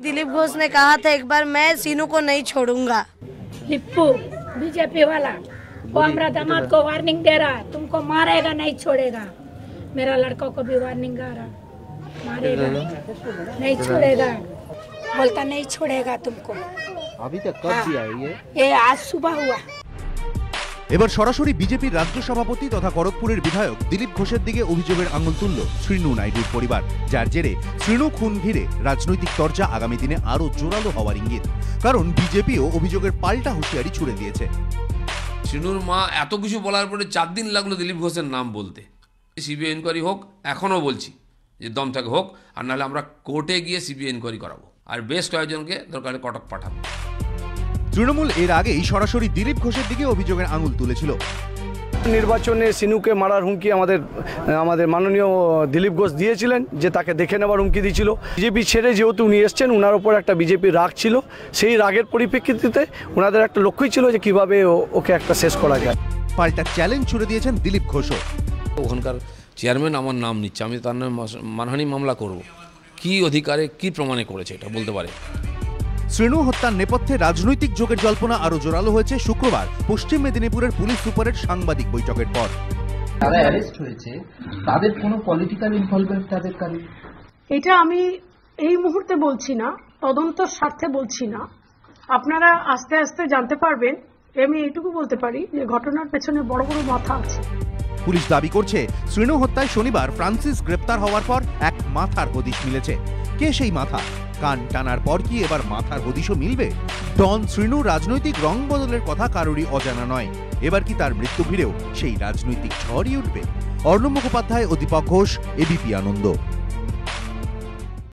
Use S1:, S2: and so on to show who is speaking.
S1: दिलीप घोष ने कहा था एक बार, मैं सीनू को नहीं छोड़ूंगा।
S2: लिप्पू बीजेपी वाला वो हमारा दामाद को वार्निंग दे रहा, तुमको मारेगा नहीं छोड़ेगा। मेरा लड़का को भी वार्निंग आ रहा, मारेगा नहीं छोड़ेगा, बोलता नहीं छोड़ेगा तुमको।
S3: अभी तक कब दिया
S2: ये आज सुबह हुआ।
S4: এবার সরাসরি বিজেপির রাজ্য সভাপতি তথা খড়গপুরের বিধায়ক দিলীপ ঘোষের দিকে অভিযোগের আঙুল তুলল শ্রীনু নাইডুর পরিবার, যার জেরে শ্রীনু খুন ঘিরে রাজনৈতিক চর্চা আগামী দিনে আরো জোরালো হওয়ার ইঙ্গিত। কারণ বিজেপিও অভিযোগের পাল্টা হুঁশিয়ারি ছুড়ে দিয়েছে।
S5: শ্রীনুর মা এত কিছু বলার পরে 4 দিন লাগলো দিলীপ ঘোষের নাম বলতে। সিবিআই ইনকোয়ারি হোক, এখনও বলছি যে দম থাকে হোক, আর নাহলে আমরা কোর্টে গিয়ে সিবিআই ইনকোয়ারি করাবো, আর বেশ কয়েকজনকে দরকারে কটক পাঠাবো।
S4: তৃণমূল এর আগেই সরাসরি দিলীপ ঘোষের দিকে অভিযোগের আঙুল তুলেছিল।
S6: নির্বাচনে সিনুকে মারার হুমকি আমাদের মাননীয় দিলীপ ঘোষ দিয়েছিলেন, যে তাকে দেখে নেবার হুমকি দিয়েছিল। বিজেপি ছেড়ে যেহেতু উনি এসছেন, ওনার ওপর একটা বিজেপির রাগ ছিল, সেই রাগের পরিপ্রেক্ষিতে ওনাদের একটা লক্ষ্যই ছিল যে কিভাবে ওকে একটা শেষ করা যায়।
S4: পাল্টা চ্যালেঞ্জ ছুড়ে দিয়েছেন দিলীপ ঘোষও।
S5: ওখানকার চেয়ারম্যান আমার নাম নিচ্ছে, আমি তার নামে মানহানি মামলা করব। কি অধিকারে কি প্রমাণে করেছে এটা বলতে পারে।
S4: শ্রীনু হত্যার নেপথ্যে রাজনৈতিক যোগের জল্পনা আরো জোরালো হয়েছে শুক্রবার পশ্চিম মেদিনীপুরের পুলিশ সুপারের সাংবাদিক বৈঠকের পর।
S3: যারা অ্যারেস্ট হয়েছে তাদের কোনো পলিটিক্যাল ইনভলভমেন্ট তাদের কারণে?
S7: এটা আমি এই মুহূর্তে বলছি না, তদন্তর স্বার্থে বলছি না, আপনারা আস্তে আস্তে জানতে পারবেন। আমি এইটুকু বলতে পারি যে ঘটনার পেছনে বড় বড় মাথা আছে।
S4: পুলিশ দাবি করছে শ্রীনু হত্যায় শনিবার ফ্রান্সিস গ্রেপ্তার হওয়ার পর এক মাথার হদিশ মিলেছে। কে সেই মাথা? কান টানার পর কি এবার মাথার হদিশও মিলবে? ডন শ্রীনু রাজনৈতিক রং বদলের কথা কারোরই অজানা নয়। এবার কি তার মৃত্যু ঘিরেও সেই রাজনৈতিক ঝড়ই উঠবে? অর্ণব মুখোপাধ্যায় ও দীপক ঘোষ, এবিপি আনন্দ।